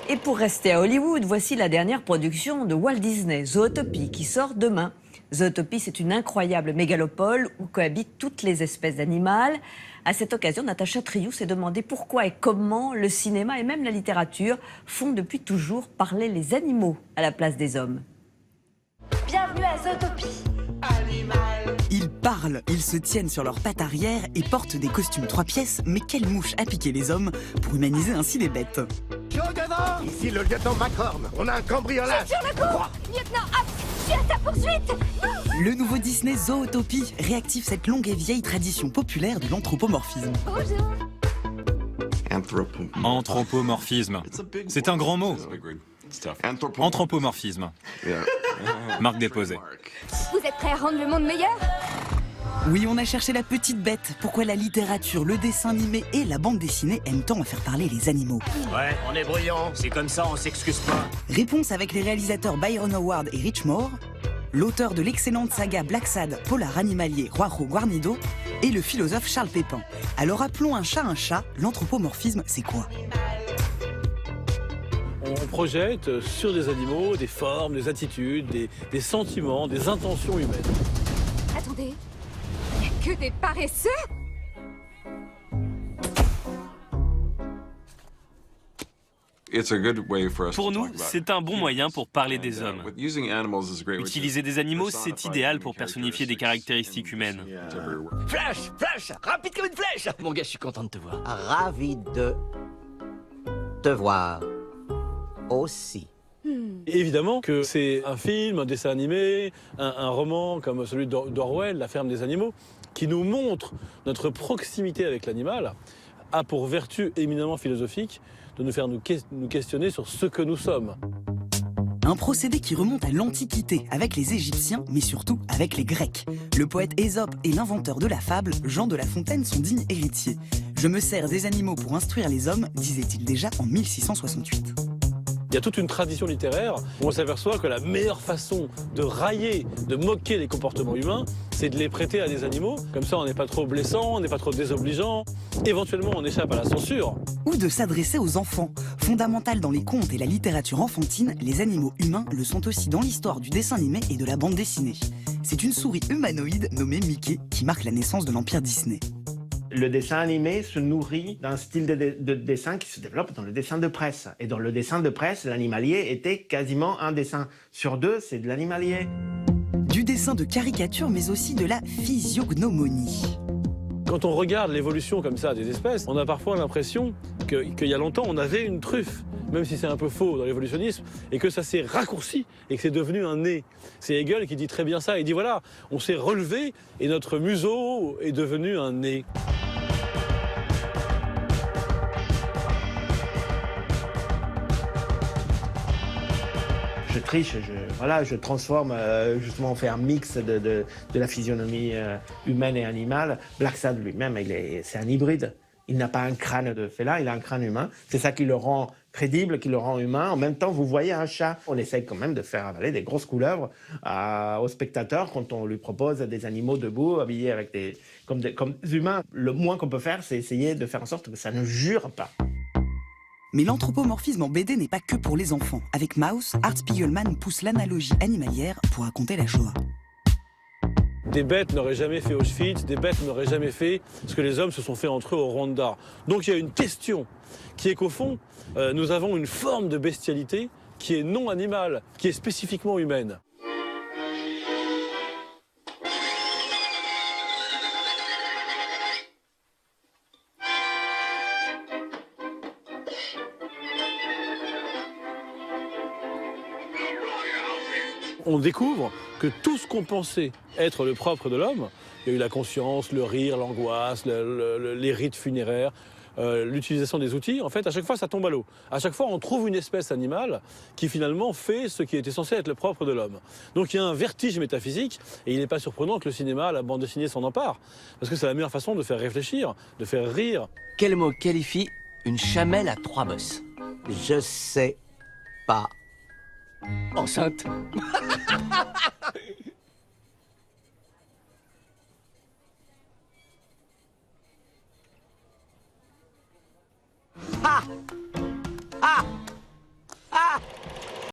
Et pour rester à Hollywood, voici la dernière production de Walt Disney, Zootopie, qui sort demain. Zootopie, c'est une incroyable mégalopole où cohabitent toutes les espèces d'animaux. À cette occasion, Natacha Trioux s'est demandé pourquoi et comment le cinéma et même la littérature font depuis toujours parler les animaux à la place des hommes. Bienvenue à Zootopie. Ils parlent, ils se tiennent sur leurs pattes arrière et portent des costumes 3 pièces, mais quelle mouche a piqué les hommes pour humaniser ainsi les bêtes. Ici le lieutenant McCorn, on a un cambriolage. Sur le coup, lieutenant Hop, je suis à ta poursuite. Le nouveau Disney Zootopie réactive cette longue et vieille tradition populaire de l'anthropomorphisme. Bonjour. Anthropomorphisme. C'est un grand mot. Anthropomorphisme. Marque déposée. Vous êtes prêts à rendre le monde meilleur? Oui, on a cherché la petite bête. Pourquoi la littérature, le dessin animé et la bande dessinée aiment tant à faire parler les animaux? Ouais, on est brouillon, c'est comme ça, on s'excuse pas. Réponse avec les réalisateurs Byron Howard et Rich Moore, l'auteur de l'excellente saga Black Sad, polar animalier Juanjo Guarnido, et le philosophe Charles Pépin. Alors appelons un chat, l'anthropomorphisme, c'est quoi? On projette sur des animaux des formes, des attitudes, des sentiments, des intentions humaines. Attendez, il n'y a que des paresseux? Pour nous, c'est un bon moyen pour parler des hommes. Utiliser des animaux, c'est idéal pour personnifier des caractéristiques humaines. Flash, Flash, rapide comme une flèche. Mon gars, je suis content de te voir. Ravi de te voir aussi. Et évidemment que c'est un film, un dessin animé, un roman comme celui d'Orwell, La ferme des animaux, qui nous montre notre proximité avec l'animal, a pour vertu éminemment philosophique de nous faire nous questionner sur ce que nous sommes. Un procédé qui remonte à l'Antiquité, avec les Égyptiens, mais surtout avec les Grecs. Le poète Ésope et l'inventeur de la fable, Jean de La Fontaine, sont dignes héritiers. « Je me sers des animaux pour instruire les hommes », disait-il déjà en 1668. Il y a toute une tradition littéraire où on s'aperçoit que la meilleure façon de railler, de moquer les comportements humains, c'est de les prêter à des animaux. Comme ça, on n'est pas trop blessant, on n'est pas trop désobligeant. Éventuellement, on échappe à la censure. Ou de s'adresser aux enfants. Fondamental dans les contes et la littérature enfantine, les animaux humains le sont aussi dans l'histoire du dessin animé et de la bande dessinée. C'est une souris humanoïde nommée Mickey qui marque la naissance de l'empire Disney. Le dessin animé se nourrit d'un style de dessin qui se développe dans le dessin de presse. Et dans le dessin de presse, l'animalier était quasiment un dessin sur 2, c'est de l'animalier. Du dessin de caricature, mais aussi de la physiognomonie. Quand on regarde l'évolution comme ça des espèces, on a parfois l'impression qu'il y a longtemps, on avait une truffe, même si c'est un peu faux dans l'évolutionnisme, et que ça s'est raccourci et que c'est devenu un nez. C'est Hegel qui dit très bien ça. Il dit voilà, on s'est relevé et notre museau est devenu un nez. Je triche, je transforme, justement, on fait un mix de la physionomie humaine et animale. Black Sad lui-même, c'est un hybride. Il n'a pas un crâne de félin, il a un crâne humain. C'est ça qui le rend crédible, qui le rend humain. En même temps, vous voyez un chat. On essaye quand même de faire avaler des grosses couleuvres aux spectateurs quand on lui propose des animaux debout, habillés avec comme des humains. Le moins qu'on peut faire, c'est essayer de faire en sorte que ça ne jure pas. Mais l'anthropomorphisme en BD n'est pas que pour les enfants. Avec Maus, Art Spiegelman pousse l'analogie animalière pour raconter la Shoah. Des bêtes n'auraient jamais fait Auschwitz, des bêtes n'auraient jamais fait ce que les hommes se sont fait entre eux au Rwanda. Donc il y a une question qui est qu'au fond, nous avons une forme de bestialité qui est non animale, qui est spécifiquement humaine. On découvre que tout ce qu'on pensait être le propre de l'homme, il y a eu la conscience, le rire, l'angoisse, les rites funéraires, l'utilisation des outils, en fait, à chaque fois, ça tombe à l'eau. À chaque fois, on trouve une espèce animale qui, finalement, fait ce qui était censé être le propre de l'homme. Donc, il y a un vertige métaphysique, et il n'est pas surprenant que le cinéma, la bande dessinée s'en empare, parce que c'est la meilleure façon de faire réfléchir, de faire rire. Quel mot qualifie une chamelle à 3 bosses? Je sais pas. Enceinte. Ah!